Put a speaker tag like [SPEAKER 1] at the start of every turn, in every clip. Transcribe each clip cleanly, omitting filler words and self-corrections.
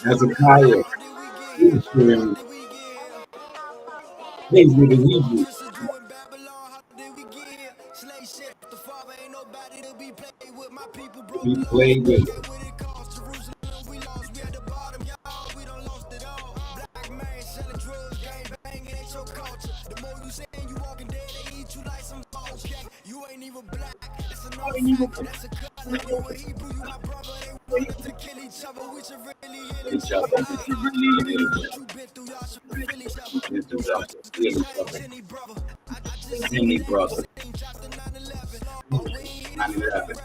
[SPEAKER 1] Hezekiah featuring Paisley the Hebrew. Be played with. Any brother. 9/11.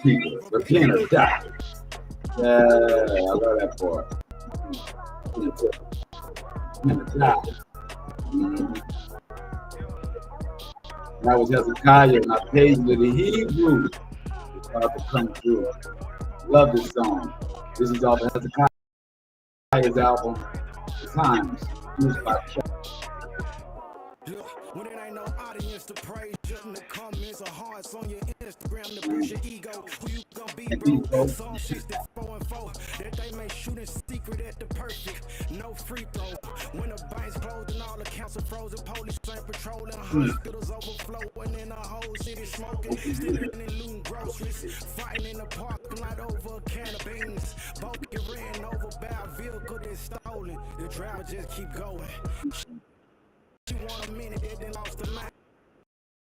[SPEAKER 1] People, repent or die. Yeah, I love that part. Repent or die. That was Hezekiah, and I paid with the Hebrew. About to come through. Love this song. This is off of Hezekiah's album, The Times, used by
[SPEAKER 2] When it ain't no audience to praise, just in the comments or hearts on your Instagram to push your ego. Who you gonna be, bro? Some shit that 4 and 4 that they may shoot in secret at the perfect. No free throw. When the banks closed and all accounts are frozen, police ain't patrolling, hospitals overflowing, and the whole city smoking, stealing and looting groceries, fighting in the parking lot over a can of beans. Both get ran over by a vehicle that's stolen. The driver just keep going. She want a minute, they done lost the line.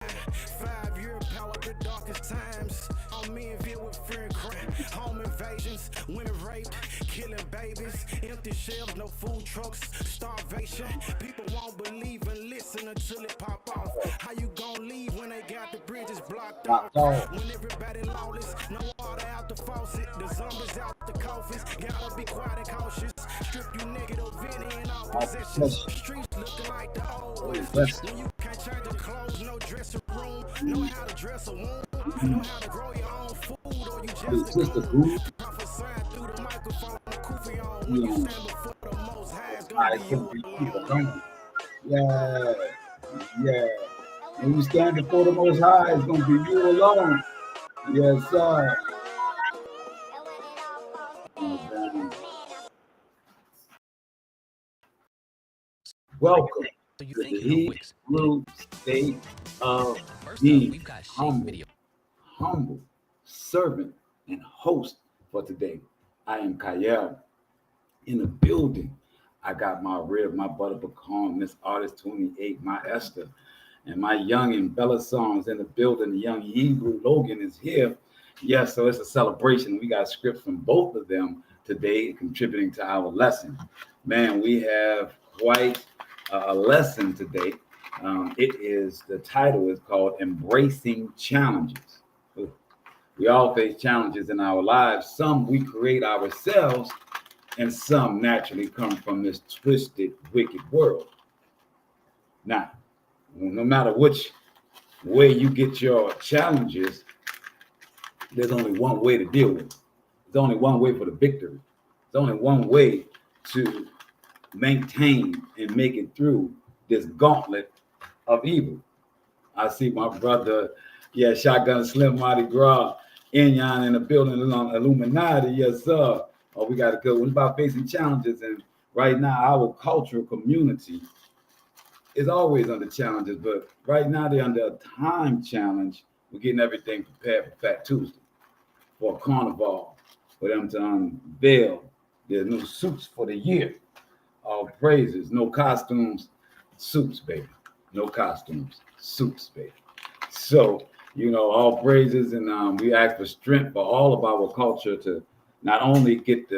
[SPEAKER 2] 5-year power, the darkest times. On me and Ville with fear and crime. Home invasions, winter rape, killing babies. Empty shelves, no food trucks, starvation. People won't believe and listen until it pop off. How you gon' leave when they got the bridges blocked off? When everybody lawless, no water out the faucet. The zombies out the coffins. Gotta be quiet and cautious. Strip you naked of any and all possessions. Streets looking like the old west. When you can't change the clothes, no dressing room. Know how to dress a wound. Know how to grow your own food, or you just a goon. Prophesying through the microphone, the kufi on. When you stand before the Most High, it's gonna be you alone.
[SPEAKER 1] Yeah. When you stand before the Most High, it's gonna be you alone. Yes, sir. Welcome to the Hebrew state of being humble servant and host for today. I am Kyle in the building. I got my rib, my butter pecan, Miss Artist 28, my Esther, and my young and Bella songs in the building. The young Hebrew Logan is here. Yes, so it's a celebration. We got scripts from both of them today contributing to our lesson. Man, we have quite a lesson today. The title is called Embracing Challenges. We all face challenges in our lives. Some we create ourselves, and some naturally come from this twisted, wicked world. Now, no matter which way you get your challenges, there's only one way to deal with it. There's only one way for the victory. There's only one way to maintain and make it through this gauntlet of evil. I see my brother, Shotgun Slim Mardi Gras, Inyan in the building along Illuminati. Yes, sir. Oh, we got to go. It's about facing challenges. And right now, our cultural community is always under challenges. But right now, they're under a time challenge. We're getting everything prepared for Fat Tuesday, for a carnival, for them to unveil their new suits for the year. All praises. No costumes, suits, baby. No costumes, suits, baby. So, all praises. And we ask for strength for all of our culture to not only get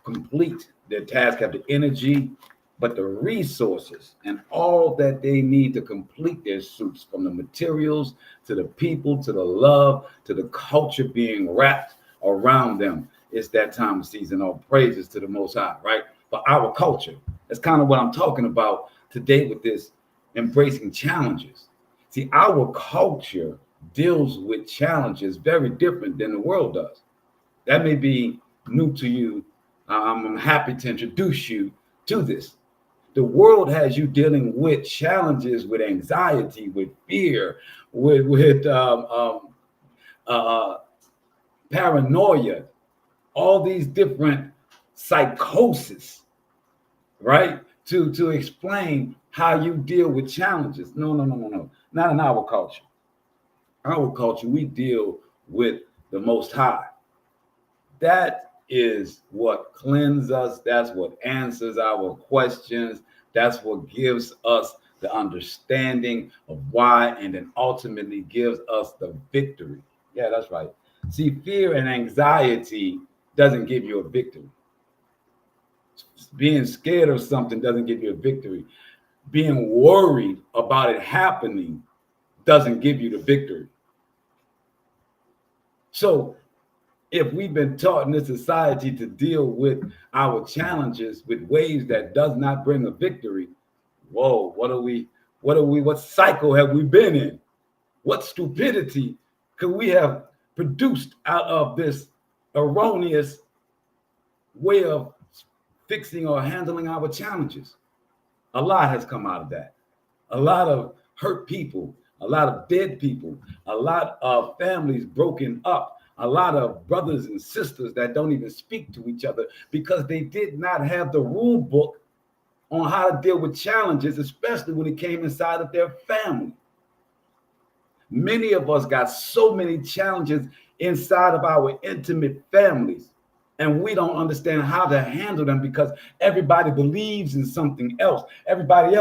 [SPEAKER 1] complete their task, have the energy but the resources and all that they need to complete their suits, from the materials to the people to the love to the culture being wrapped around them. It's that time of season. All praises to the Most High, right? But our culture, that's kind of what I'm talking about today with this embracing challenges. See, our culture deals with challenges very different than the world does. That may be new to you. I'm happy to introduce you to this. The world has you dealing with challenges, with anxiety, with fear, with paranoia, all these different psychoses, right? To explain how you deal with challenges. No. Not in our culture. Our culture, we deal with the Most High. That is what cleanses us. That's what answers our questions. That's what gives us the understanding of why, and then ultimately gives us the victory. Yeah, that's right. See, fear and anxiety doesn't give you a victory. Being scared of something doesn't give you a victory. Being worried about it happening doesn't give you the victory. So if we've been taught in this society to deal with our challenges with ways that does not bring a victory, whoa, what cycle have we been in? What stupidity could we have produced out of this erroneous way of fixing or handling our challenges? A lot has come out of that. A lot of hurt people, a lot of dead people, a lot of families broken up, a lot of brothers and sisters that don't even speak to each other because they did not have the rule book on how to deal with challenges, especially when it came inside of their family. Many of us got so many challenges inside of our intimate families, and we don't understand how to handle them because everybody believes in something else. Everybody's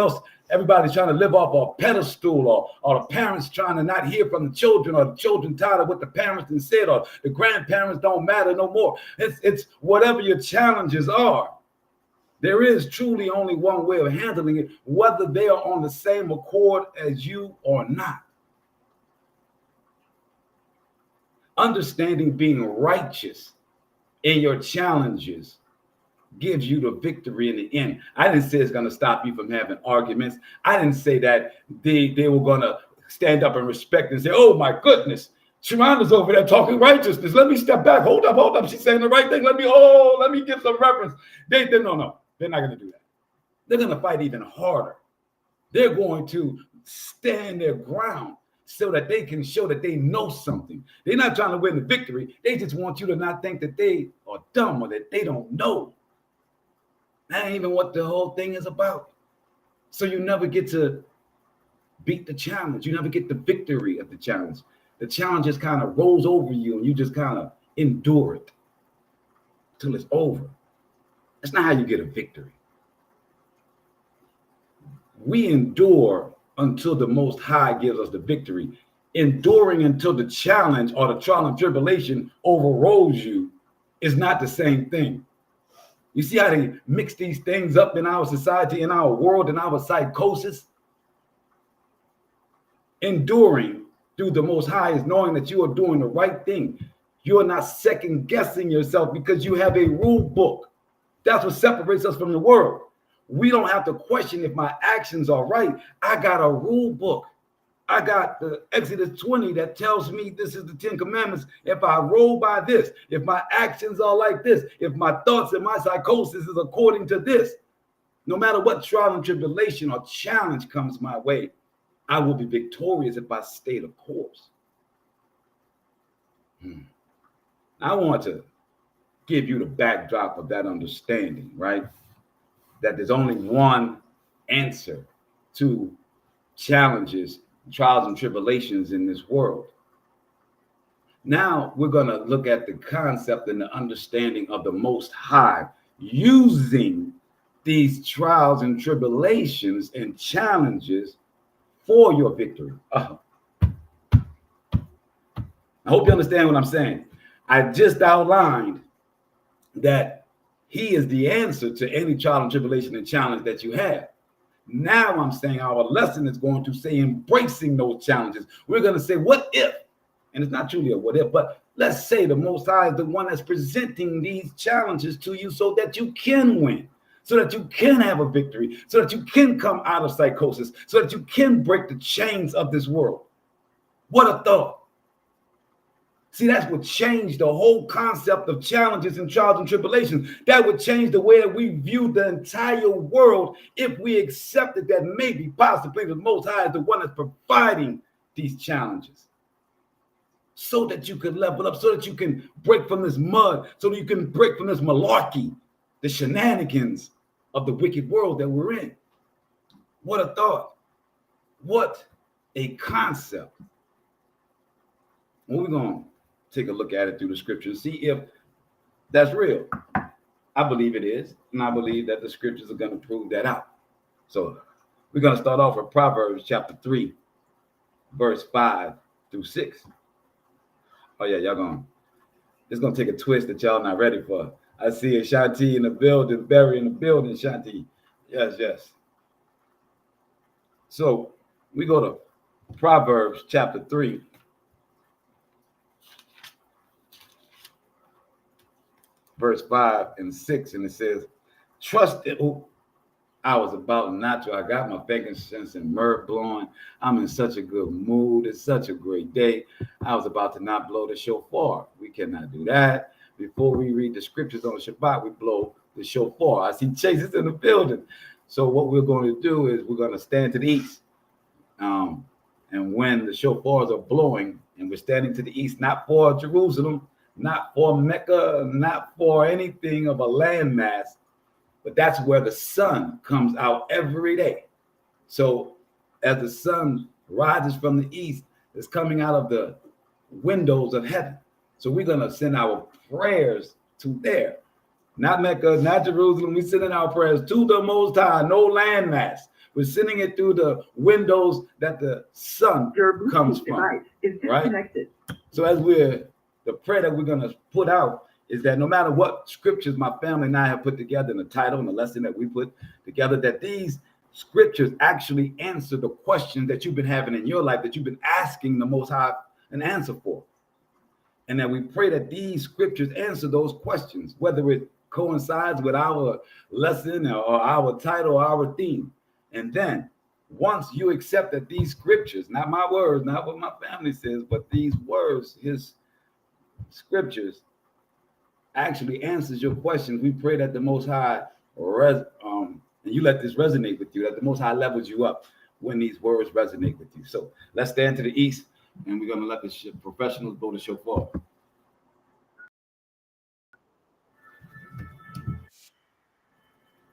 [SPEAKER 1] trying to live off a pedestal, or the parents trying to not hear from the children, or the children tired of what the parents have said, or the grandparents don't matter no more. It's whatever your challenges are. There is truly only one way of handling it, whether they are on the same accord as you or not. Understanding being righteous in your challenges gives you the victory in the end. I didn't say it's going to stop you from having arguments. I didn't say that they were going to stand up and respect and say, oh my goodness, Sharonda's over there talking righteousness. Let me step back. Hold up. She's saying the right thing. Let me give some reference. No. They're not going to do that. They're going to fight even harder. They're going to stand their ground so that they can show that they know something. They're not trying to win the victory. They just want you to not think that they are dumb or that they don't know. That ain't even what the whole thing is about. So you never get to beat the challenge. You never get the victory of the challenge. The challenge just kind of rolls over you and you just kind of endure it till it's over. That's not how you get a victory. We endure until the Most High gives us the victory. Enduring until the challenge or the trial and tribulation overrolls you is not the same thing. You see how they mix these things up in our society, in our world, in our psychosis? Enduring through the Most High is knowing that you are doing the right thing. You are not second guessing yourself because you have a rule book. That's what separates us from the world. We don't have to question if my actions are right. I got a rule book. I got the Exodus 20 that tells me this is the 10 commandments. If I roll by this, if my actions are like this, if my thoughts and my psychosis is according to this, no matter what trial and tribulation or challenge comes my way, I will be victorious if I stay the course. I want to give you the backdrop of that understanding, right? That there's only one answer to challenges, trials, and tribulations in this world. Now we're going to look at the concept and the understanding of the Most High using these trials and tribulations and challenges for your victory. I hope you understand what I'm saying. I just outlined that He is the answer to any trial and tribulation and challenge that you have. Now I'm saying our lesson is going to say embracing those challenges. We're going to say, what if? And it's not truly a what if, but let's say the Most High is the one that's presenting these challenges to you so that you can win, so that you can have a victory, so that you can come out of psychosis, so that you can break the chains of this world. What a thought. See, that's what changed the whole concept of challenges and trials and tribulations. That would change the way that we view the entire world if we accepted that maybe, possibly, the Most High is the one that's providing these challenges so that you can level up, so that you can break from this mud, so that you can break from this malarkey, the shenanigans of the wicked world that we're in. What a thought. What a concept. Well, we're going to take a look at it through the scriptures, see if that's real. I believe it is, and I believe that the scriptures are going to prove that out. So we're going to start off with Proverbs chapter 3, verse 5 through 6. Oh yeah, it's going to take a twist that y'all not ready for. I see a Shanti in the building, Barry in the building, Shanti. Yes. So we go to Proverbs chapter 3, verse 5 and 6, and it says, trust it. Oh, I was about not to. I got my frankincense and myrrh blowing. I'm in such a good mood. It's such a great day. I was about to not blow the shofar. We cannot do that. Before we read the scriptures on Shabbat, we blow the shofar. I see Chase is in the building. So what we're going to do is we're going to stand to the east. And when the shofars are blowing and we're standing to the east, not for Jerusalem, not for Mecca, not for anything of a landmass, but that's where the sun comes out every day. So as the sun rises from the east, it's coming out of the windows of heaven. So we're going to send our prayers to there. Not Mecca, not Jerusalem. We're sending our prayers to the Most High, no landmass. We're sending it through the windows that the sun comes from. Right? So as the prayer that we're going to put out is that no matter what scriptures my family and I have put together in the title and the lesson that we put together, that these scriptures actually answer the questions that you've been having in your life, that you've been asking the Most High an answer for. And that we pray that these scriptures answer those questions, whether it coincides with our lesson or our title or our theme. And then once you accept that these scriptures, not my words, not what my family says, but these words, his scriptures, actually answers your questions, we pray that the Most High, and you let this resonate with you, that the Most High levels you up when these words resonate with you. So let's stand to the east, and we're going to let the professionals blow the shofar.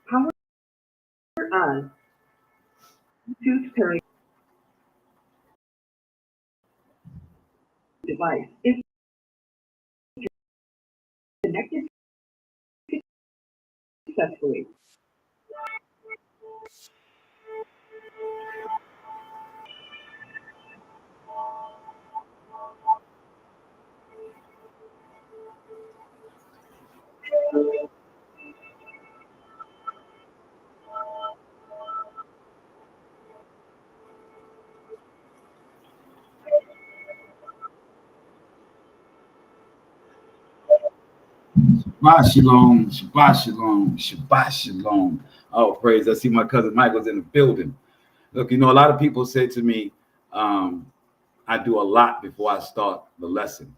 [SPEAKER 3] Power on. Bluetooth pairing device is connected successfully.
[SPEAKER 1] Shabbat shalom, Shabbat shalom, Shabbat shalom. Oh, praise. I see my cousin Michael's in the building. Look, a lot of people say to me, I do a lot before I start the lesson.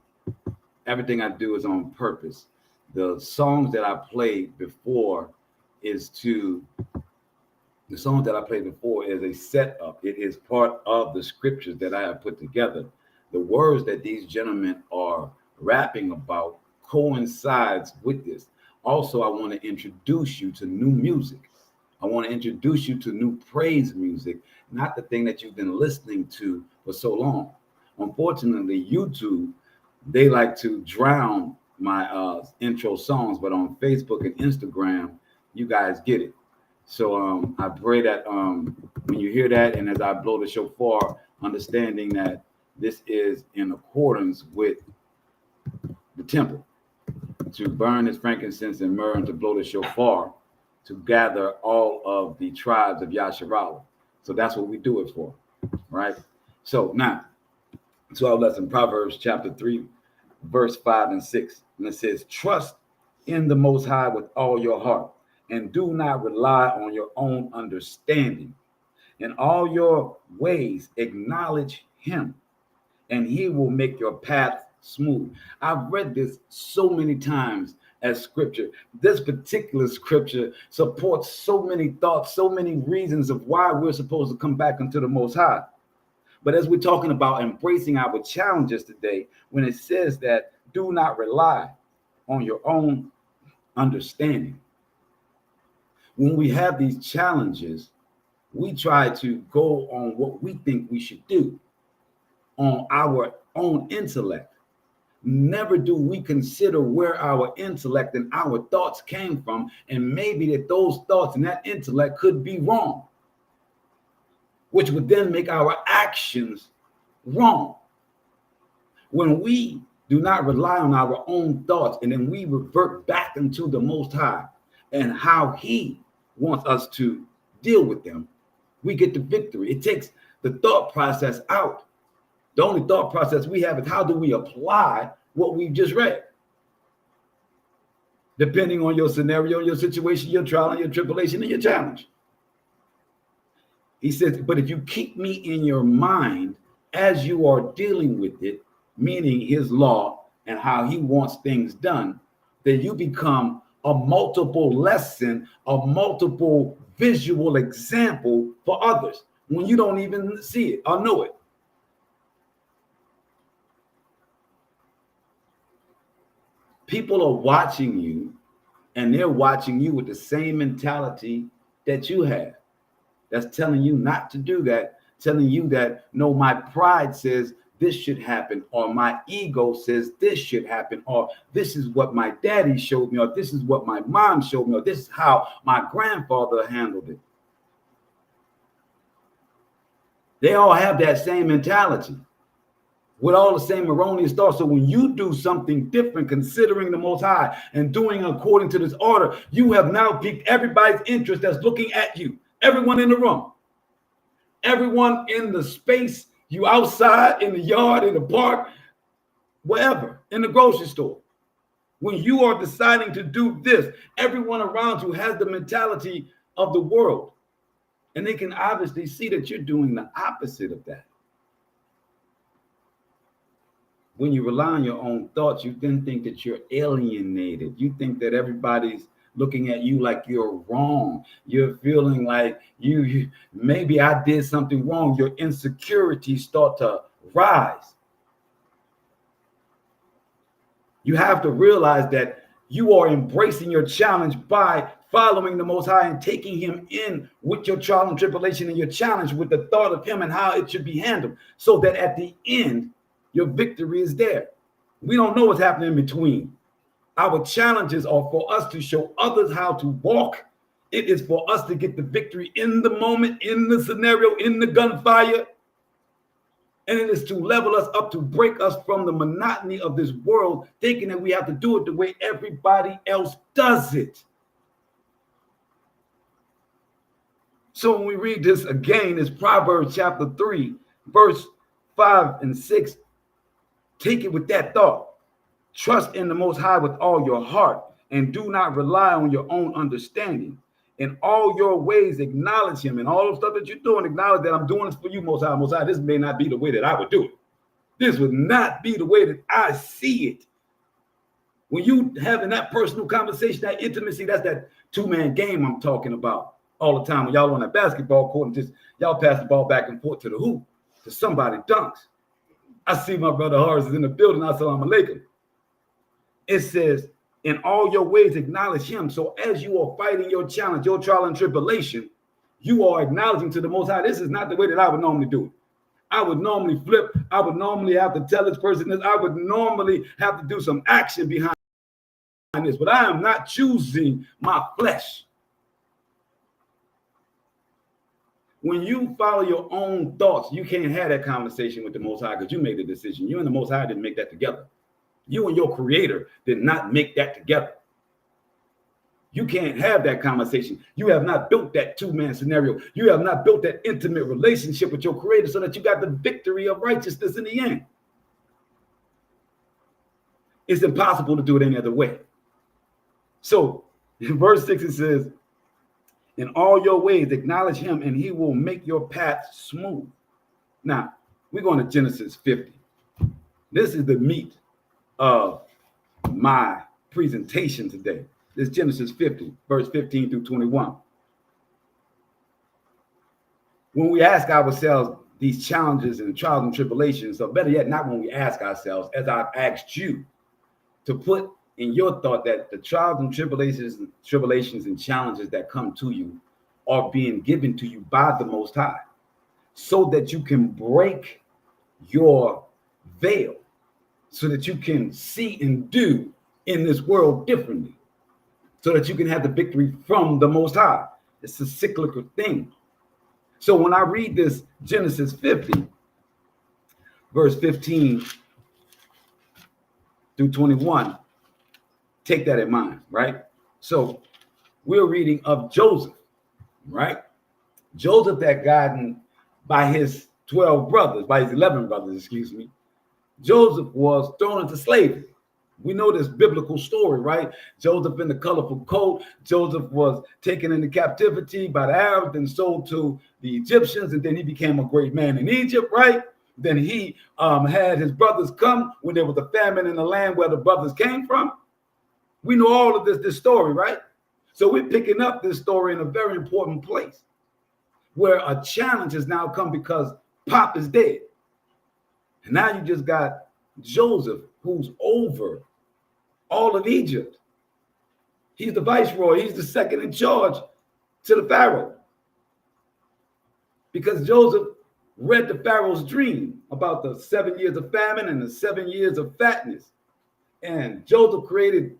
[SPEAKER 1] Everything I do is on purpose. The songs that I played before is a setup. It is part of the scriptures that I have put together. The words that these gentlemen are rapping about coincides with this. Also, I want to introduce you to new music. I want to introduce you to new praise music, not the thing that you've been listening to for so long. Unfortunately, YouTube, they like to drown my intro songs, but on Facebook and Instagram, you guys get it. So I pray that when you hear that, and as I blow the shofar, understanding that this is in accordance with the temple. to burn his frankincense and myrrh and to blow the shofar to gather all of the tribes of Yasharallah. So that's what we do it for, right? So now, 12 lesson, Proverbs chapter 3, verse 5 and 6. And it says, trust in the Most High with all your heart, and do not rely on your own understanding. In all your ways, acknowledge him, and he will make your path smooth. I've read this so many times as scripture. This particular scripture supports so many thoughts, so many reasons of why we're supposed to come back into the Most High. But as we're talking about embracing our challenges today, when it says that do not rely on your own understanding, when we have these challenges, we try to go on what we think we should do, on our own intellect. Never do we consider where our intellect and our thoughts came from, and maybe that those thoughts and that intellect could be wrong, which would then make our actions wrong. When we do not rely on our own thoughts and then we revert back into the Most High and how he wants us to deal with them, we get the victory. It takes the thought process out. The only thought process we have is how do we apply what we've just read? Depending on your scenario, your situation, your trial, and your tribulation, and your challenge. He says, but if you keep me in your mind as you are dealing with it, meaning his law and how he wants things done, then you become a multiple lesson, a multiple visual example for others when you don't even see it or know it. People are watching you, and they're watching you with the same mentality that you have. That's telling you not to do that, telling you that, no, my pride says this should happen, or my ego says this should happen, or this is what my daddy showed me, or this is what my mom showed me, or this is how my grandfather handled it. They all have that same mentality with all the same erroneous thoughts. So when you do something different, considering the Most High and doing according to this order, you have now piqued everybody's interest that's looking at you. Everyone in the room, everyone in the space, you outside, in the yard, in the park, wherever, in the grocery store. When you are deciding to do this, everyone around you has the mentality of the world. And they can obviously see that you're doing the opposite of that. When you rely on your own thoughts, you then think that you're alienated. You think that everybody's looking at you like you're wrong. You're feeling like you maybe I did something wrong. Your insecurities start to rise. You have to realize that you are embracing your challenge by following the Most High and taking him in with your trial and tribulation and your challenge with the thought of him and how it should be handled, so that at the end, your victory is there. We don't know what's happening in between. Our challenges are for us to show others how to walk. It is for us to get the victory in the moment, in the scenario, in the gunfire. And it is to level us up, to break us from the monotony of this world, thinking that we have to do it the way everybody else does it. So when we read this again, it's Proverbs chapter 3, verse 5 and 6. Take it with that thought. Trust in the Most High with all your heart, and do not rely on your own understanding. In all your ways, acknowledge him. And all the stuff that you're doing, acknowledge that I'm doing this for you, Most High. Most High, this may not be the way that I would do it. This would not be the way that I see it. When you having that personal conversation, that intimacy, that's that two-man game I'm talking about all the time. When y'all on that basketball court and just y'all pass the ball back and forth to the hoop, to somebody dunks. I see my brother Horace is in the building. Assalamu alaikum. It says, in all your ways, acknowledge him. So as you are fighting your challenge, your trial and tribulation, you are acknowledging to the Most High, this is not the way that I would normally do it. I would normally flip. I would normally have to tell this person this. I would normally have to do some action behind this, but I am not choosing my flesh. When you follow your own thoughts, you can't have that conversation with the Most High because you made the decision. You and the Most High didn't make that together. You and your creator did not make that together. You can't have that conversation. You have not built that two-man scenario. You have not built that intimate relationship with your creator so that you got the victory of righteousness in the end. It's impossible to do it any other way. So in verse 6, it says, in all your ways, acknowledge him and he will make your path smooth. Now, we're going to Genesis 50. This is the meat of my presentation today. This is Genesis 50, verse 15 through 21. When we ask ourselves these challenges and trials and tribulations, or better yet, not when we ask ourselves, as I've asked you, to put in your thought that the trials and tribulations and challenges that come to you are being given to you by the Most High, so that you can break your veil, so that you can see and do in this world differently, so that you can have the victory from the Most High. It's a cyclical thing. So when I read this Genesis 50, verse 15 through 21, take that in mind, right? So we're reading of Joseph, right? Joseph that gotten by his 12 brothers, by his 11 brothers, excuse me. Joseph was thrown into slavery. We know this biblical story, right? Joseph in the colorful coat. Joseph was taken into captivity by the Arabs and sold to the Egyptians, and then he became a great man in Egypt, right? Then he had his brothers come when there was a famine in the land where the brothers came from. We know all of this story, right? So we're picking up this story in a very important place where a challenge has now come because Pop is dead. And now you just got Joseph, who's over all of Egypt. He's the viceroy. He's the second in charge to the Pharaoh. Because Joseph read the Pharaoh's dream about the 7 years of famine and the 7 years of fatness. And Joseph created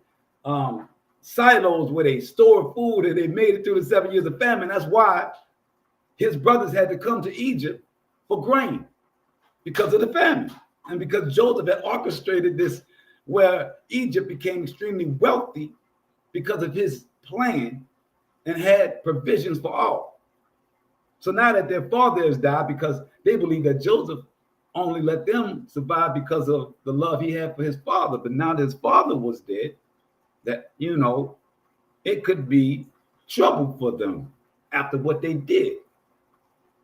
[SPEAKER 1] silos where they stored food and they made it through the 7 years of famine. That's why his brothers had to come to Egypt for grain because of the famine. And because Joseph had orchestrated this where Egypt became extremely wealthy because of his plan and had provisions for all. So now that their father has died, because they believe that Joseph only let them survive because of the love he had for his father. But now that his father was dead, that, you know, it could be trouble for them after what they did.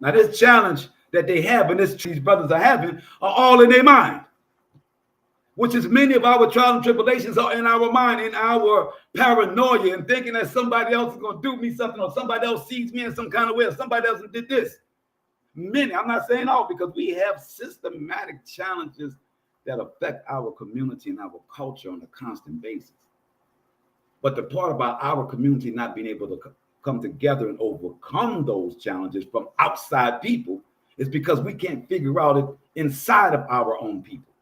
[SPEAKER 1] Now this challenge that they have and these brothers are having are all in their mind, which is many of our trials and tribulations are in our mind, in our paranoia and thinking that somebody else is going to do me something, or somebody else sees me in some kind of way, or somebody else did this. Many, I'm not saying all, because we have systematic challenges that affect our community and our culture on a constant basis. But the part about our community not being able to come together and overcome those challenges from outside people is because we can't figure out it inside of our own people.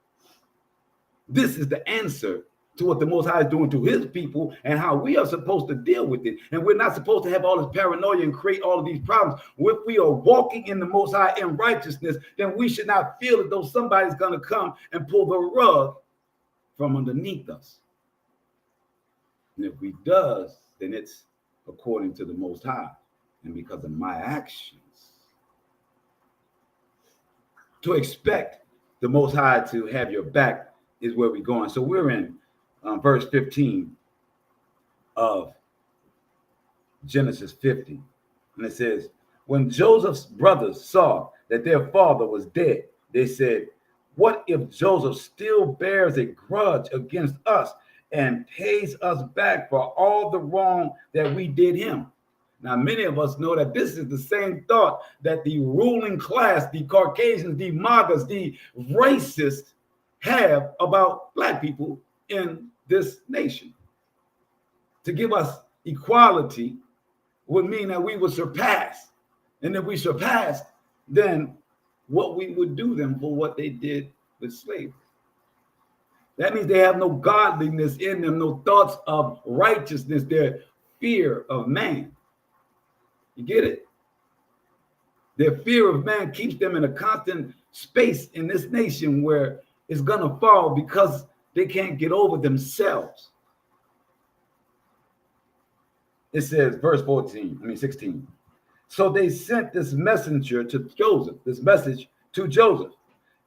[SPEAKER 1] This is the answer to what the Most High is doing to his people and how we are supposed to deal with it. And we're not supposed to have all this paranoia and create all of these problems. If we are walking in the Most High in righteousness, then we should not feel as though somebody's going to come and pull the rug from underneath us. And if he does, then it's according to the Most High and because of my actions. To expect the Most High to have your back is where we're going. So we're in verse 15 of Genesis 50. And it says, when Joseph's brothers saw that their father was dead, they said, what if Joseph still bears a grudge against us and pays us back for all the wrong that we did him? Now, many of us know that this is the same thought that the ruling class, the Caucasians, the MAGAs, the racists have about Black people in this nation. To give us equality would mean that we would surpass. And if we surpassed, then what we would do them for what they did with slavery. That means they have no godliness in them, no thoughts of righteousness, their fear of man. You get it? Their fear of man keeps them in a constant space in this nation where it's going to fall because They can't get over themselves. It says, verse 16. So they sent this message to Joseph.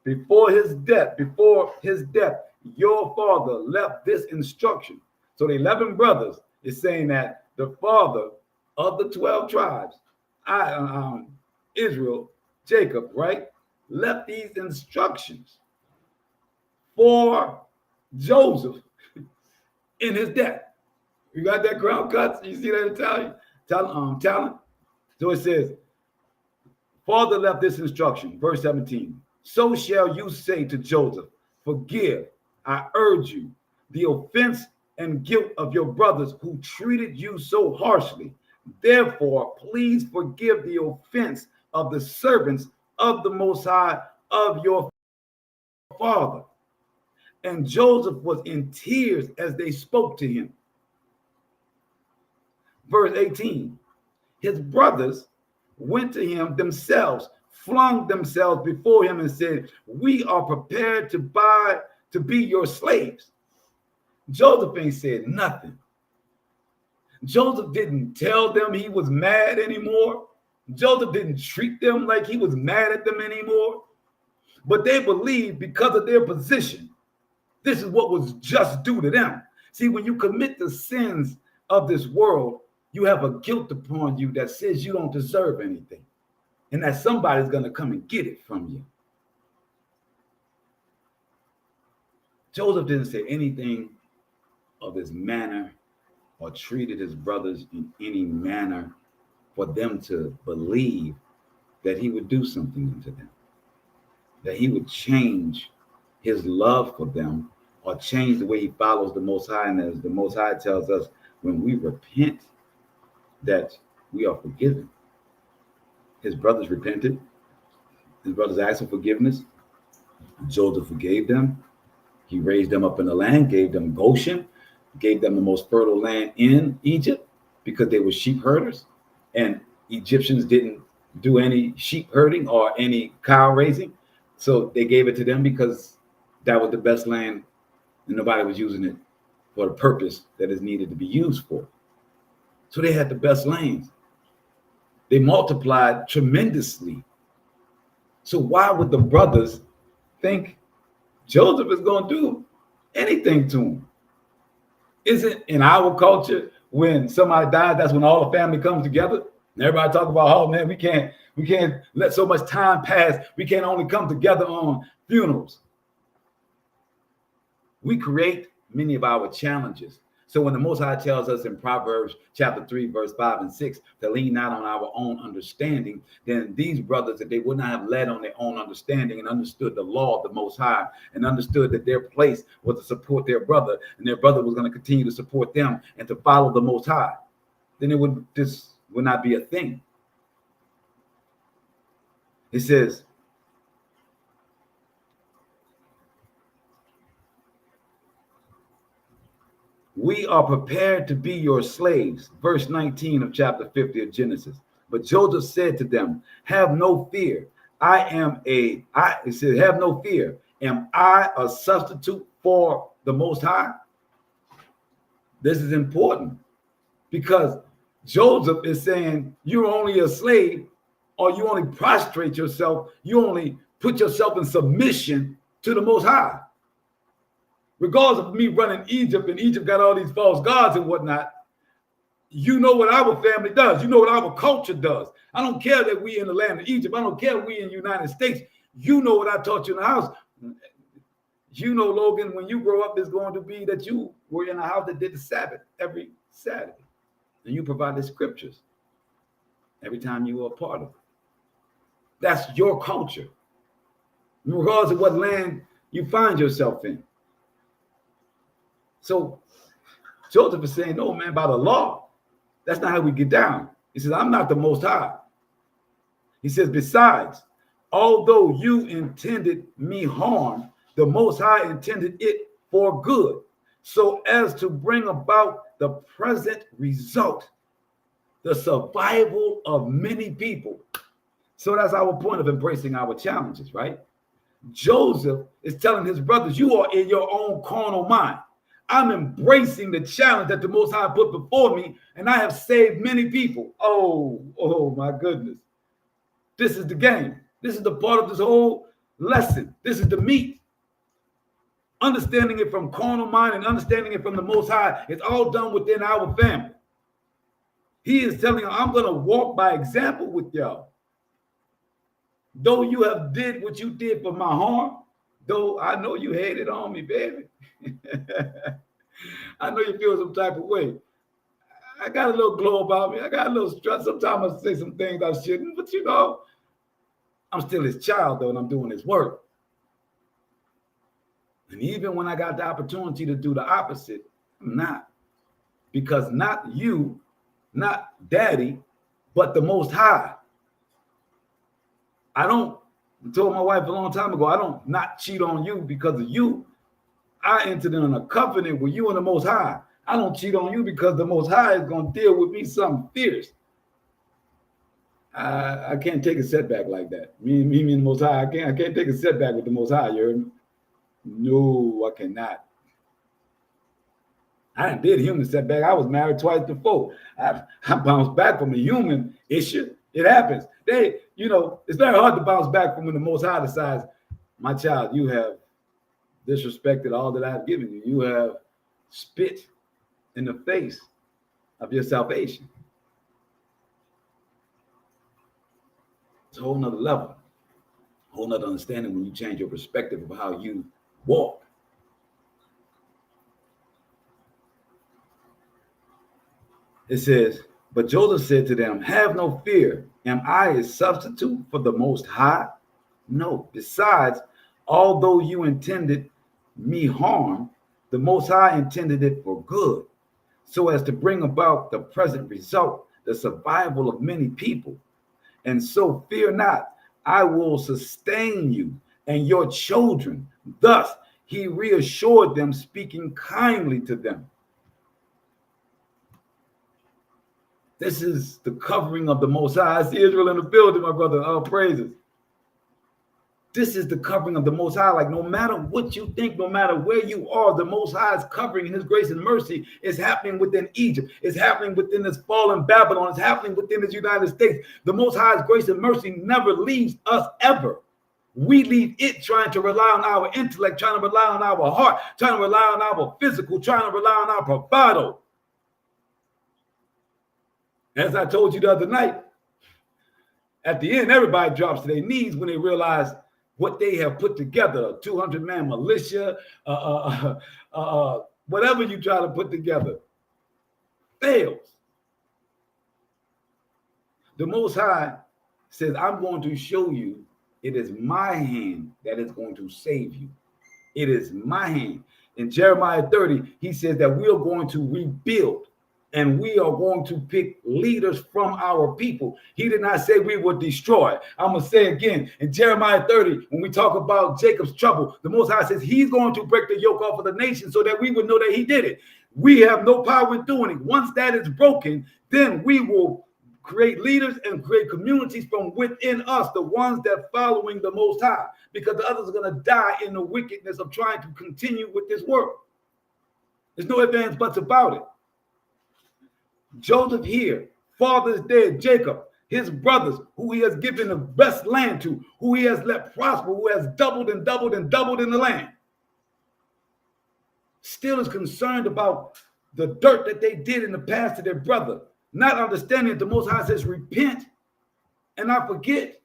[SPEAKER 1] Before his death, your father left this instruction. So the 11 brothers is saying that the father of the 12 tribes, Israel, Jacob, right, left these instructions for Joseph in his death. You got that crown cut? You see that Italian talent? So it says, father left this instruction, verse 17. So shall you say to Joseph, forgive, I urge you, the offense and guilt of your brothers who treated you so harshly. Therefore, please forgive the offense of the servants of the Most High of your father. And Joseph was in tears as they spoke to him. Verse 18, his brothers went to him themselves, flung themselves before him and said, we are prepared to be your slaves. Joseph ain't said nothing. Joseph didn't tell them he was mad anymore. Joseph didn't treat them like he was mad at them anymore. But they believed because of their position, this is what was just due to them. See, when you commit the sins of this world, you have a guilt upon you that says you don't deserve anything and that somebody's going to come and get it from you. Joseph didn't say anything of his manner or treated his brothers in any manner for them to believe that he would do something to them, that he would change his love for them or change the way he follows the Most High. And as the Most High tells us, when we repent, that we are forgiven. His brothers repented. His brothers asked for forgiveness. Joseph forgave them. He raised them up in the land, gave them Goshen, gave them the most fertile land in Egypt because they were sheep herders. And Egyptians didn't do any sheep herding or any cow raising. So they gave it to them because that was the best land and nobody was using it for the purpose that is needed to be used for. So they had the best lands. They multiplied tremendously. So why would the brothers think Joseph is going to do anything to him? Isn't in our culture, when somebody dies, that's when all the family comes together? And everybody talk about, oh man, we can't let so much time pass. We can't only come together on funerals. We create many of our challenges. So when the Most High tells us in Proverbs chapter 3, verse 5 and 6, to lean not on our own understanding, then these brothers, that they would not have led on their own understanding and understood the law of the Most High and understood that their place was to support their brother and their brother was going to continue to support them and to follow the Most High, then this would not be a thing. It says, we are prepared to be your slaves. Verse 19 of chapter 50 of Genesis. But Joseph said to them, have no fear. It says, have no fear. Am I a substitute for the Most High? This is important because Joseph is saying you're only a slave, or you only prostrate yourself. You only put yourself in submission to the Most High. Regardless of me running Egypt, and Egypt got all these false gods and whatnot, you know what our family does. You know what our culture does. I don't care that we in the land of Egypt. I don't care we in the United States. You know what I taught you in the house. You know, Logan, when you grow up, it's going to be that you were in a house that did the Sabbath every Saturday. And you provided scriptures every time you were a part of it. That's your culture, regardless of what land you find yourself in. So Joseph is saying, no, man, by the law, that's not how we get down. He says, I'm not the Most High. He says, besides, although you intended me harm, the Most High intended it for good, so as to bring about the present result, the survival of many people. So that's our point of embracing our challenges, right? Joseph is telling his brothers, you are in your own carnal mind. I'm embracing the challenge that the Most High put before me, and I have saved many people. Oh my goodness. This is the game. This is the part of this whole lesson. This is the meat. Understanding it from carnal mind and understanding it from the Most High, it's all done within our family. He is telling you, I'm going to walk by example with y'all. Though you have did what you did for my harm, though I know you hated on me, baby. I know you feel some type of way. I got a little glow about me. I got a little stress. Sometimes I say some things I shouldn't, but I'm still his child, though, and I'm doing his work. And even when I got the opportunity to do the opposite, I'm not. Because not you, not daddy, but the Most High. I told my wife a long time ago, I don't not cheat on you because of you. I entered in a covenant with you and the Most High. I don't cheat on you because the Most High is going to deal with me something fierce. I can't take a setback like that. Me and the Most High, I can't take a setback with the Most High, you heard me? No, I cannot. I did a human setback. I was married twice before. I bounced back from a human issue. It happens. It's very hard to bounce back from when the Most High decides, my child, you have disrespected all that I've given you. You have spit in the face of your salvation. It's a whole nother level, a whole nother understanding when you change your perspective of how you walk. It says, but Joseph said to them, have no fear. Am I a substitute for the Most High? No. Besides, although you intended me harm, the Most High intended it for good, so as to bring about the present result, the survival of many people. And so fear not, I will sustain you and your children. Thus he reassured them, speaking kindly to them. This is the covering of the Most High. I see Israel in the building, my brother. All praises. This is the covering of the Most High. Like, no matter what you think, no matter where you are, the Most High's covering and his grace and mercy is happening within Egypt. It's happening within this fallen Babylon. It's happening within this United States. The Most High's grace and mercy never leaves us ever. We leave it trying to rely on our intellect, trying to rely on our heart, trying to rely on our physical, trying to rely on our bravado. As I told you the other night, at the end, everybody drops to their knees when they realize what they have put together, a 200-man militia, whatever you try to put together, fails. The Most High says, I'm going to show you it is my hand that is going to save you. It is my hand. In Jeremiah 30, he says that we are going to rebuild. And we are going to pick leaders from our people. He did not say we would destroy. I'm going to say again, in Jeremiah 30, when we talk about Jacob's trouble, the Most High says he's going to break the yoke off of the nation so that we would know that he did it. We have no power in doing it. Once that is broken, then we will create leaders and create communities from within us, the ones that following the Most High, because the others are going to die in the wickedness of trying to continue with this work. There's no ifs, ands, buts about it. Joseph here, father is dead, Jacob, his brothers, who he has given the best land to, who he has let prosper, who has doubled and doubled and doubled in the land, still is concerned about the dirt that they did in the past to their brother, not understanding that the Most High says, repent and not forget.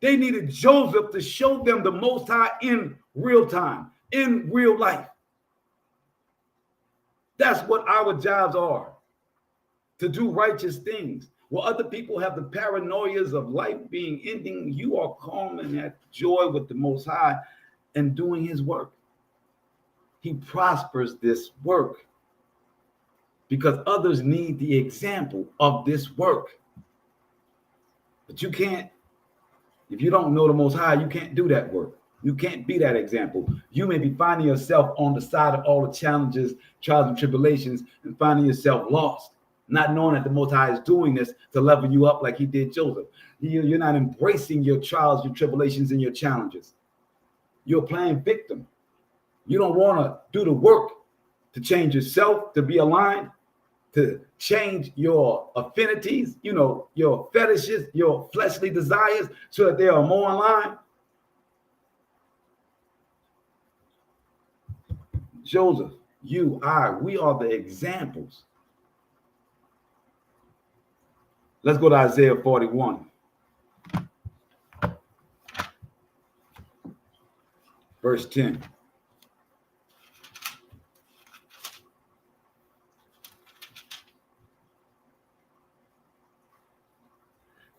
[SPEAKER 1] They needed Joseph to show them the Most High in real time, in real life. That's what our jobs are. To do righteous things. While other people have the paranoias of life being ending, you are calm and at joy with the Most High and doing his work. He prospers this work because others need the example of this work. But you can't, if you don't know the Most High, you can't do that work. You can't be that example. You may be finding yourself on the side of all the challenges, trials, and tribulations, and finding yourself lost. Not knowing that the Most High is doing this to level you up like he did Joseph. You're not embracing your trials, your tribulations, and your challenges. You're playing victim. You don't want to do the work to change yourself, to be aligned, to change your affinities, your fetishes, your fleshly desires, so that they are more in line. Joseph, you, we are the examples. Let's go to Isaiah 41. Verse 10.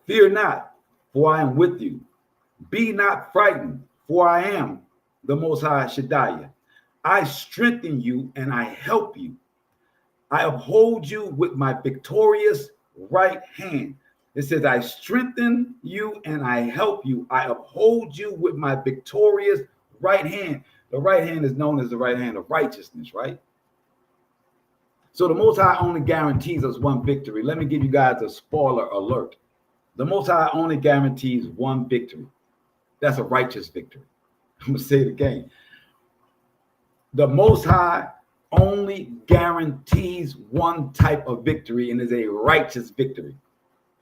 [SPEAKER 1] Fear not, for I am with you. Be not frightened, for I am the Most High Shaddai. I strengthen you and I help you. I uphold you with my victorious right hand. It says, I strengthen you and I help you. I uphold you with my victorious right hand. The right hand is known as the right hand of righteousness, right? So the Most High only guarantees us one victory. Let me give you guys a spoiler alert. The Most High only guarantees one victory. That's a righteous victory. I'm going to say it again. The Most High only guarantees one type of victory, and is a righteous victory.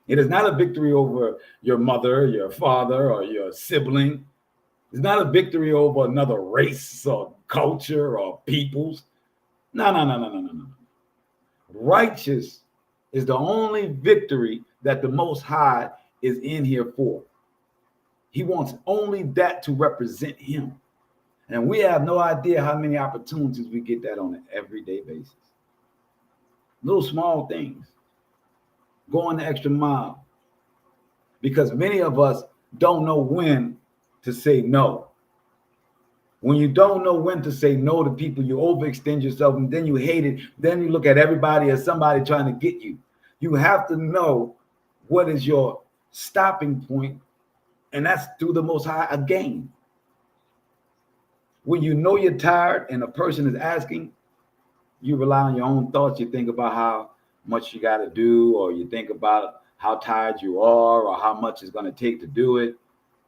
[SPEAKER 1] It is not a victory over your mother, your father, or your sibling. It's not a victory over another race or culture or peoples. No. Righteous is the only victory that the Most High is in here for. He wants only that to represent him. And we have no idea how many opportunities we get that on an everyday basis. Little small things. Going the extra mile. Because many of us don't know when to say no. When you don't know when to say no to people, you overextend yourself and then you hate it. Then you look at everybody as somebody trying to get you. You have to know what is your stopping point, and that's through the Most High again. When you know you're tired and a person is asking, you rely on your own thoughts. You think about how much you got to do, or you think about how tired you are, or how much it's going to take to do it.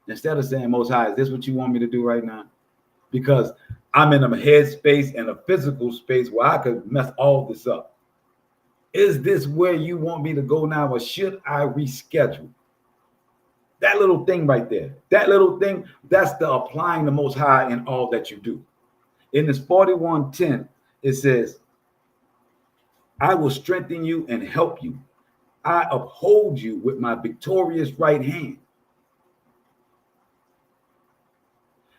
[SPEAKER 1] Instead of saying, Most High, is this what you want me to do right now? Because I'm in a head space and a physical space where I could mess all this up. Is this where you want me to go now, or should I reschedule? That little thing right there, that little thing, that's the applying the Most High in all that you do. In this 41:10, it says, I will strengthen you and help you. I uphold you with my victorious right hand.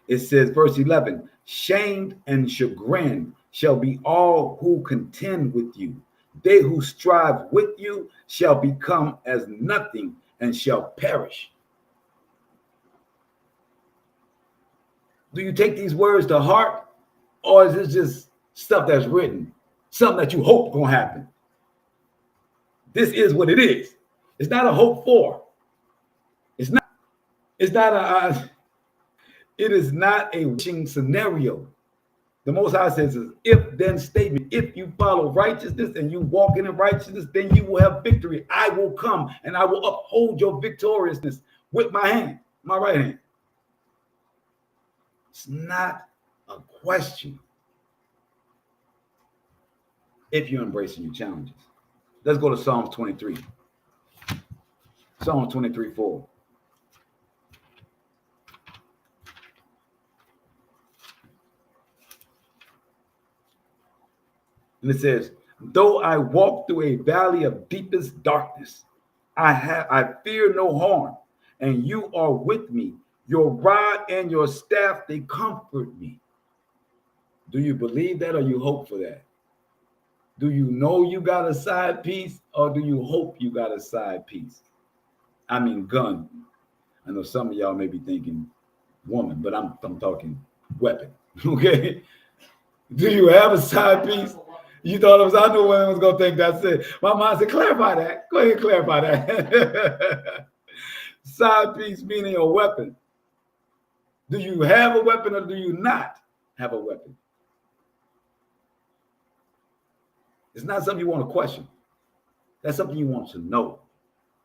[SPEAKER 1] It says, verse 11, shamed and chagrined shall be all who contend with you. They who strive with you shall become as nothing and shall perish. Do you take these words to heart, or is this just stuff that's written, something that you hope gonna happen? This is what it is. It's not a hope for. It is not a wishing scenario. The Most High says is if then statement. If you follow righteousness and you walk in righteousness, then you will have victory. I will come and I will uphold your victoriousness with my hand, my right hand. It's not a question if you're embracing your challenges. Let's go to Psalms 23. Psalm 23:4. And it says, though I walk through a valley of deepest darkness, I fear no harm, and you are with me. Your rod and your staff, they comfort me. Do you believe that, or you hope for that? Do you know you got a side piece, or do you hope you got a side piece? I mean, gun. I know some of y'all may be thinking woman, but I'm talking weapon. Okay? Do you have a side piece? You thought it was, I knew women was going to think that's it. My mom said, clarify that. Go ahead and clarify that. Side piece meaning a weapon. Do you have a weapon, or do you not have a weapon? It's not something you want to question. That's something you want to know.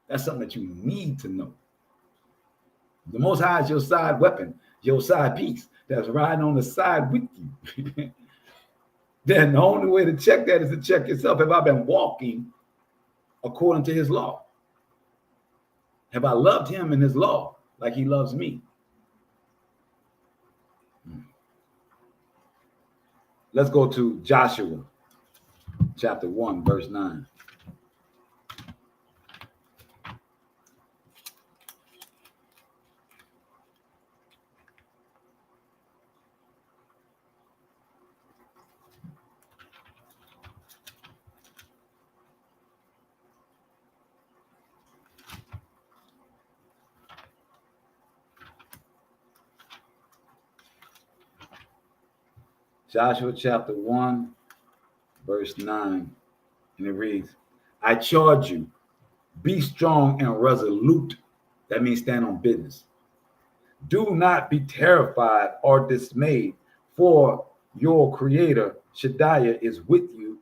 [SPEAKER 1] That's something that you need to know. The Most High is your side weapon. your side piece that's riding on the side with you. Then the only way to check that is to check yourself. Have I been walking according to his law? Have I loved him in his law like he loves me? Let's go to Joshua chapter 1, verse 9. Joshua chapter 1, verse 9, and it reads, I charge you, be strong and resolute. That means stand on business. Do not be terrified or dismayed, for your creator, Shaddai, is with you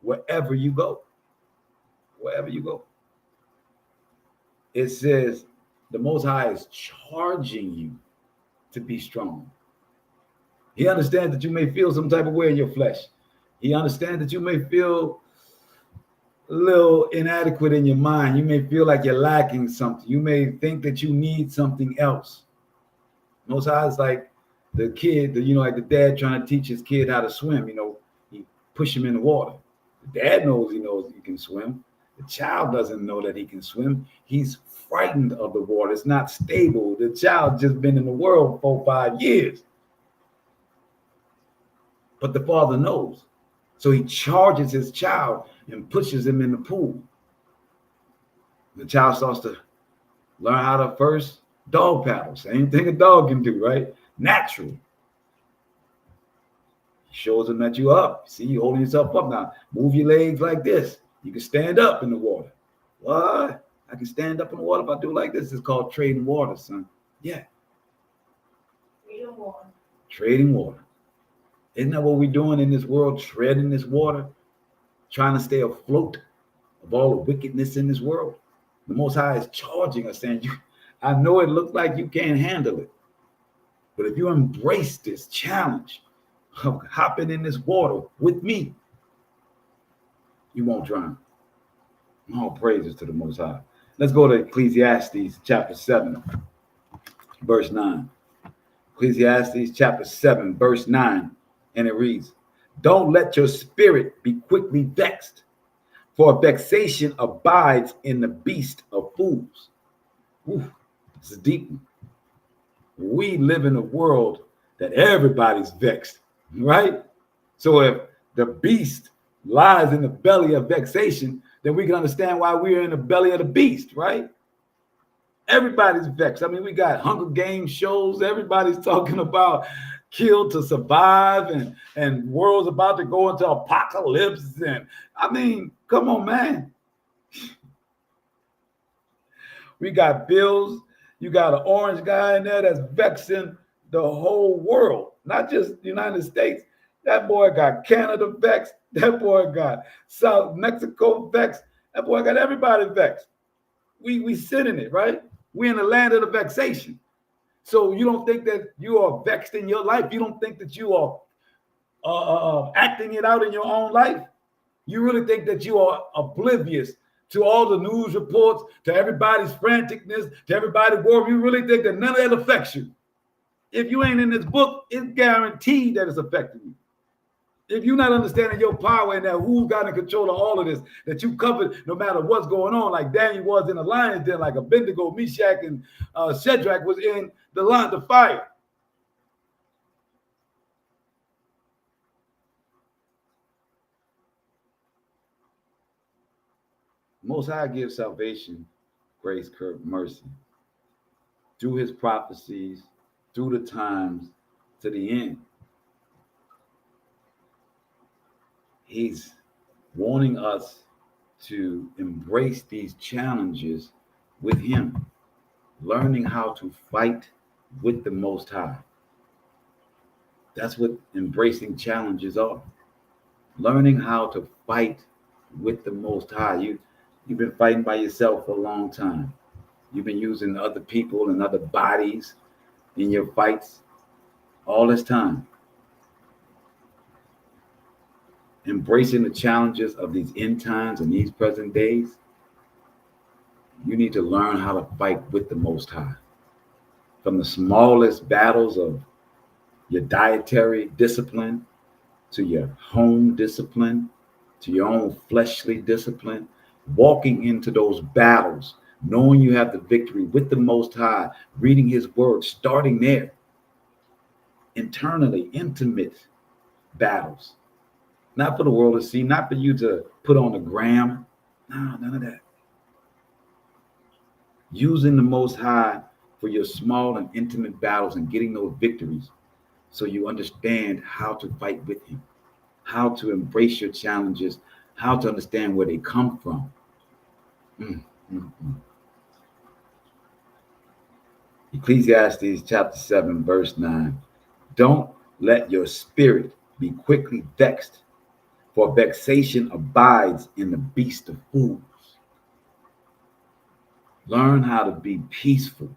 [SPEAKER 1] wherever you go. Wherever you go. It says the Most High is charging you to be strong. He understands that you may feel some type of way in your flesh. He understands that you may feel a little inadequate in your mind. You may feel like you're lacking something. You may think that you need something else. Most High is like the kid, like the dad trying to teach his kid how to swim. He push him in the water. The dad knows he can swim. The child doesn't know that he can swim. He's frightened of the water. It's not stable. The child just been in the world 4 or 5 years. But the father knows. So he charges his child and pushes him in the pool. The child starts to learn how to first dog paddle. Same thing a dog can do, right? Natural. He shows him that you're up. See, you're holding yourself up now. Move your legs like this. You can stand up in the water. What? I can stand up in the water if I do like this. It's called trading water, son. Yeah.
[SPEAKER 4] Trading water.
[SPEAKER 1] Trading water. Isn't that what we're doing in this world? Treading this water, trying to stay afloat of all the wickedness in this world. The Most High is charging us, saying, I know it looks like you can't handle it, but if you embrace this challenge of hopping in this water with me, you won't drown. All praises to the Most High. Let's go to Ecclesiastes chapter 7, verse 9. Ecclesiastes chapter 7, verse 9. And it reads, don't let your spirit be quickly vexed, for vexation abides in the beast of fools. Ooh, this is deep. We live in a world that everybody's vexed, right? So if the beast lies in the belly of vexation, then we can understand why we are in the belly of the beast, right? Everybody's vexed. I mean, we got Hunger Games shows. Everybody's talking about kill to survive and world's about to go into apocalypse. And I mean, come on, man. We got bills. You got an orange guy in there that's vexing the whole world, not just the United States. That boy got Canada vexed. That boy got South Mexico vexed. That boy got everybody vexed. We sit in it, right? We're in the land of the vexation. So you don't think that you are vexed in your life? You don't think that you are acting it out in your own life? You really think that you are oblivious to all the news reports, to everybody's franticness, to everybody's war? You really think that none of that affects you? If you ain't in this book, it's guaranteed that it's affecting you. If you're not understanding your power and that who's got in control of all of this, that you covered no matter what's going on, like Daniel was in the lion's den, like Abednego, Meshach, and Shadrach was in the fire. Most High gives salvation, grace, mercy through his prophecies, through the times, to the end. He's wanting us to embrace these challenges with him, learning how to fight with the Most High. That's what embracing challenges are. Learning how to fight with the Most High. You've been fighting by yourself for a long time. You've been using other people and other bodies in your fights all this time, embracing the challenges of these end times and these present days, you need to learn how to fight with the Most High. From the smallest battles of your dietary discipline to your home discipline, to your own fleshly discipline, walking into those battles, knowing you have the victory with the Most High, reading his word, starting there. Internally, intimate battles. Not for the world to see, not for you to put on the gram. No, none of that. Using the Most High for your small and intimate battles and getting those victories so you understand how to fight with him, how to embrace your challenges, how to understand where they come from. Ecclesiastes chapter 7, verse 9. Don't let your spirit be quickly vexed, for vexation abides in the beast of fools. Learn how to be peaceful.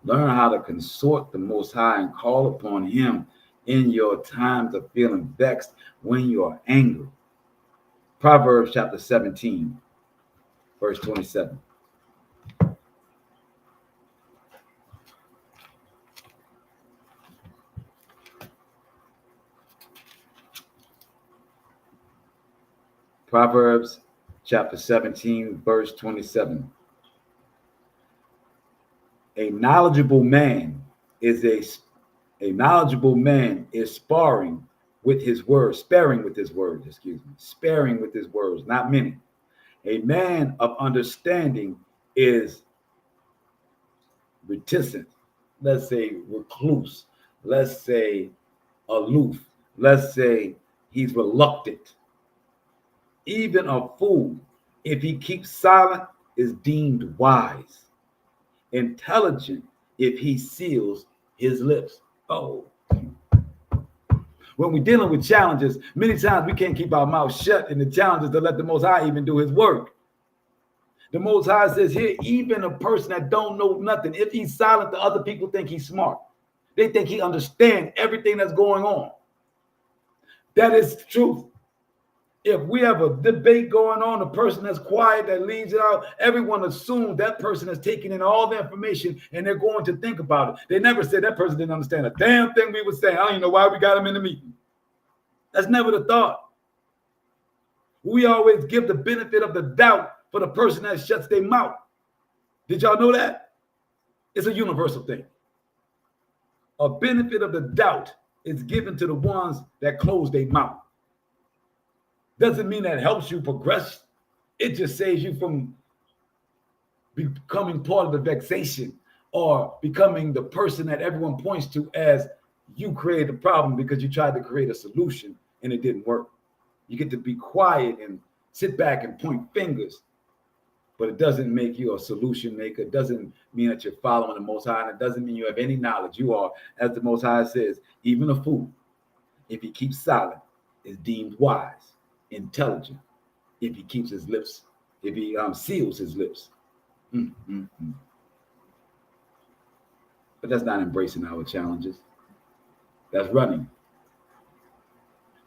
[SPEAKER 1] Learn how to consort the Most High and call upon him in your times of feeling vexed when you are angry. Proverbs chapter 17, verse 27. Proverbs chapter 17, verse 27. A knowledgeable man is sparing with his words, not many. A man of understanding is reticent, let's say recluse, let's say aloof, let's say he's reluctant. Even a fool, if he keeps silent, is deemed wise. Intelligent if he seals his lips. Oh. When we're dealing with challenges, many times we can't keep our mouth shut in the challenges to let the Most High even do his work. The Most High says here, even a person that don't know nothing, if he's silent, the other people think he's smart. They think he understands everything that's going on. That is the truth. If we have a debate going on, the person that's quiet, that leaves it out, everyone assumes that person is taking in all the information and they're going to think about it. They never said that person didn't understand a damn thing we were saying. I don't even know why we got him in the meeting. That's never the thought. We always give the benefit of the doubt for the person that shuts their mouth. Did y'all know that? It's a universal thing. A benefit of the doubt is given to the ones that close their mouth. Doesn't mean that helps you progress. It just saves you from becoming part of the vexation or becoming the person that everyone points to as you created the problem because you tried to create a solution and it didn't work. You get to be quiet and sit back and point fingers, but it doesn't make you a solution maker. It doesn't mean that you're following the Most High, and it doesn't mean you have any knowledge. You are, as the Most High says, even a fool, if he keeps silent, is deemed wise. Intelligent if he keeps his lips, if he seals his lips. But that's not embracing our challenges. That's running.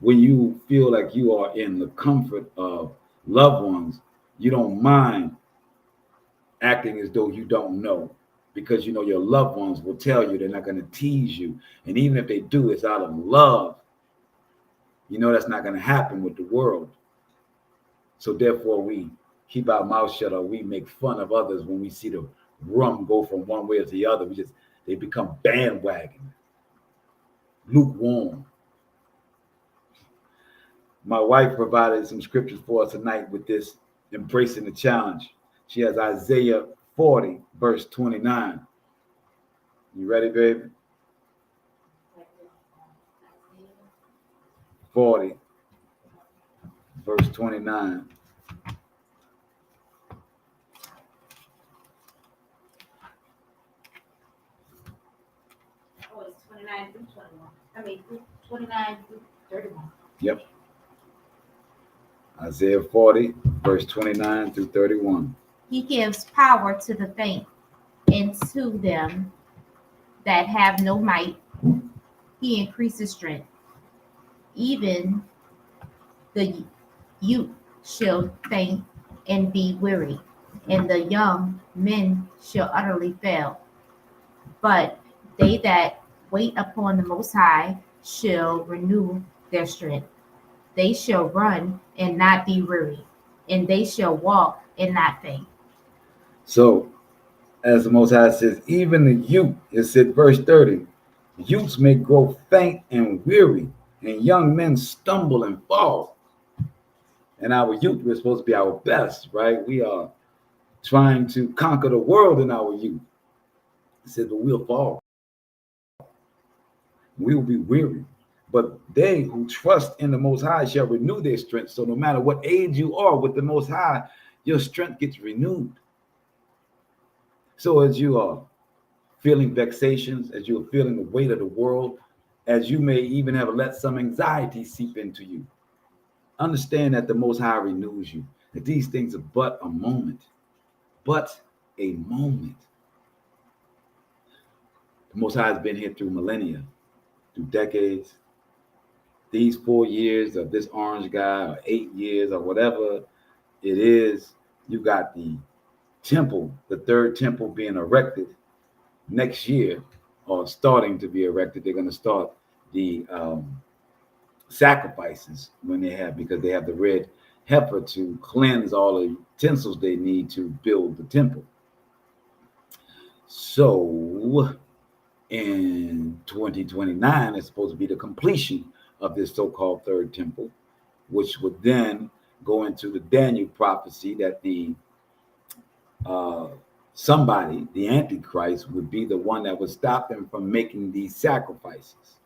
[SPEAKER 1] When you feel like you are in the comfort of loved ones, you don't mind acting as though you don't know, because you know your loved ones will tell you they're not going to tease you. And even if they do, it's out of love. You know that's not going to happen with the world. So therefore, we keep our mouth shut, or we make fun of others when we see the rum go from one way to the other. They become bandwagon, lukewarm. My wife provided some scriptures for us tonight with this embracing the challenge. She has Isaiah 40, verse 29. You ready, baby? 40, verse 29.
[SPEAKER 4] Oh, it's 29 through 21. 29 through 31.
[SPEAKER 1] Yep. Isaiah 40, verse 29 through 31.
[SPEAKER 5] He gives power to the faint, and to them
[SPEAKER 4] that have no might, he increases strength. Even the youth shall faint and be weary, and the young men shall utterly fail. But they that wait upon the Most High shall renew their strength. They shall run and not be weary, and they shall walk and not faint.
[SPEAKER 1] So, as the Most High says, even the youth, it said, verse 30, youths may grow faint and weary, and young men stumble and fall. And our youth, we're supposed to be our best, right? We are trying to conquer the world in our youth. It said, but we'll fall. We will be weary. But they who trust in the Most High shall renew their strength. So no matter what age you are with the Most High, your strength gets renewed. So as you are feeling vexations, as you are feeling the weight of the world, as you may even have let some anxiety seep into you, understand that the Most High renews you, that these things are but a moment, but a moment. The Most High has been here through millennia, through decades. These 4 years of this orange guy, or 8 years, or whatever it is, you got the temple, the third temple being erected next year, or starting to be erected. They're going to start the sacrifices when they have, because they have the red heifer to cleanse all the utensils they need to build the temple. So in 2029, it's supposed to be the completion of this so-called third temple, which would then go into the Daniel prophecy that the somebody, the Antichrist, would be the one that would stop them from making these sacrifices.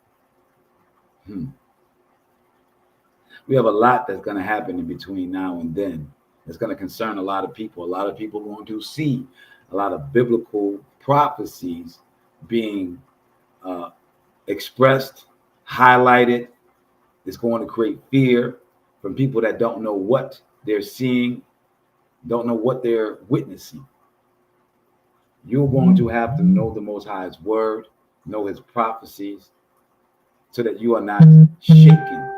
[SPEAKER 1] We have a lot that's going to happen in between now and then. It's going to concern a lot of people. A lot of people are going to see a lot of biblical prophecies being expressed, highlighted. It's going to create fear from people that don't know what they're seeing, don't know what they're witnessing. You're going to have to know the Most High's word, know his prophecies, so that you are not shaken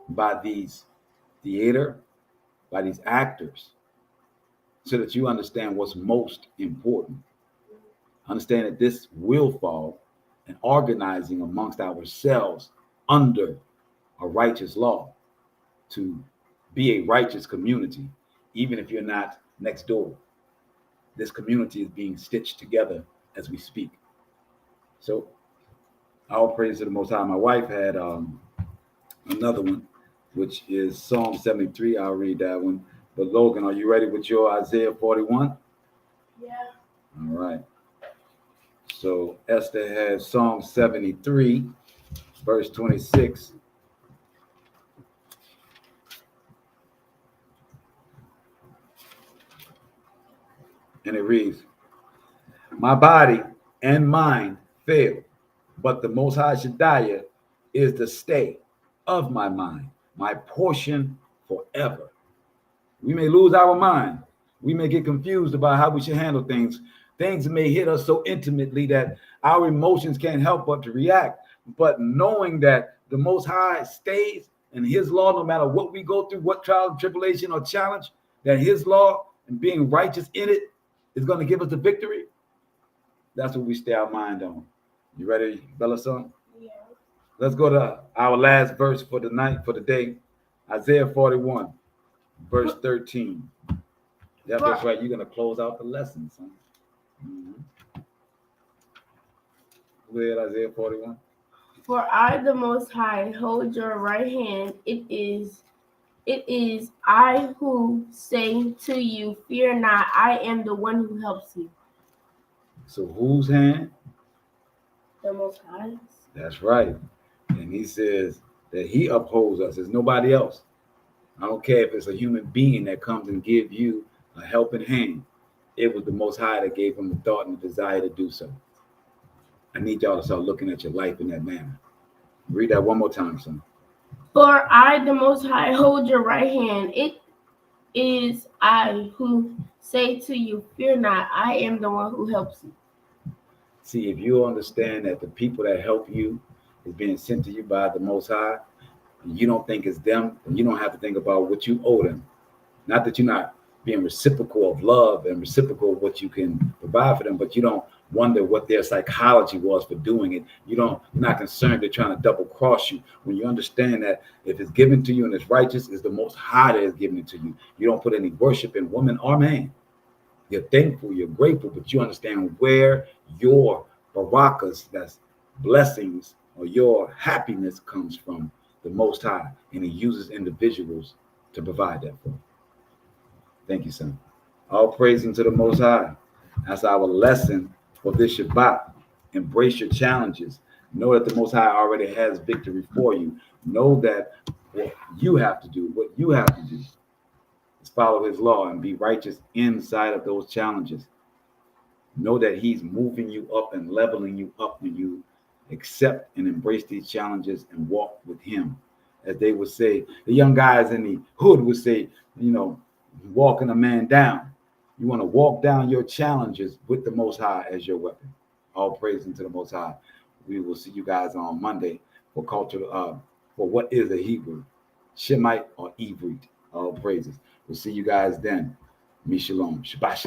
[SPEAKER 1] by these theater, by these actors, so that you understand what's most important. Understand that this will fall, and organizing amongst ourselves under a righteous law to be a righteous community, even if you're not next door. This community is being stitched together as we speak. So all praise to the Most High. My wife had another one, which is Psalm 73. I'll read that one. But Logan, are you ready with your Isaiah 41?
[SPEAKER 4] Yeah.
[SPEAKER 1] All right. So Esther has Psalm 73, verse 26. And it reads, my body and mind fail, but the Most High Shaddai is the stay of my mind, my portion forever. We may lose our mind. We may get confused about how we should handle things. Things may hit us so intimately that our emotions can't help but to react. But knowing that the Most High stays in his law, no matter what we go through, what trial, tribulation, or challenge, that his law and being righteous in it is going to give us the victory. That's what we stay our mind on. You ready, Bella son?
[SPEAKER 4] Yeah.
[SPEAKER 1] Let's go to our last verse for the night, for the day. Isaiah 41, verse 13. Yeah, that's right. You're going to close out the lesson, son. Mm-hmm. Go ahead, Isaiah 41.
[SPEAKER 5] For I, the Most High, hold your right hand. It is I who say to you, fear not, I am the one who helps you.
[SPEAKER 1] So whose hand?
[SPEAKER 5] The Most High.
[SPEAKER 1] That's right. And he says that he upholds us. There's nobody else. I don't care if it's a human being that comes and give you a helping hand. It was the Most High that gave him the thought and the desire to do so. I need y'all to start looking at your life in that manner. Read that one more time, son.
[SPEAKER 5] For I, the Most High, hold your right hand. It is I who say to you, fear not, I am the one who helps you.
[SPEAKER 1] See, if you understand that the people that help you is being sent to you by the Most High, and you don't think it's them, then you don't have to think about what you owe them. Not that you're not being reciprocal of love and reciprocal of what you can provide for them, but you don't wonder what their psychology was for doing it. You're not concerned they're trying to double cross you. When you understand that if it's given to you and it's righteous, it's the Most High that is giving it to you. You don't put any worship in woman or man. You're thankful, you're grateful, but you understand where your barakas, that's blessings, or your happiness comes from the Most High, and He uses individuals to provide that for you. Thank you, son. All praising to the Most High. That's our lesson for this Shabbat. Embrace your challenges. Know that the Most High already has victory for you. Know that what you have to do is follow His law and be righteous inside of those challenges. Know that He's moving you up and leveling you up when you accept and embrace these challenges and walk with Him. As they would say, the young guys in the hood would say, walking a man down. You want to walk down your challenges with the Most High as your weapon. All praise to the Most High. We will see you guys on Monday for what is a Hebrew, Shemite or Ivrit. All praises. We'll see you guys then. Me shalom. Shabbat shalom.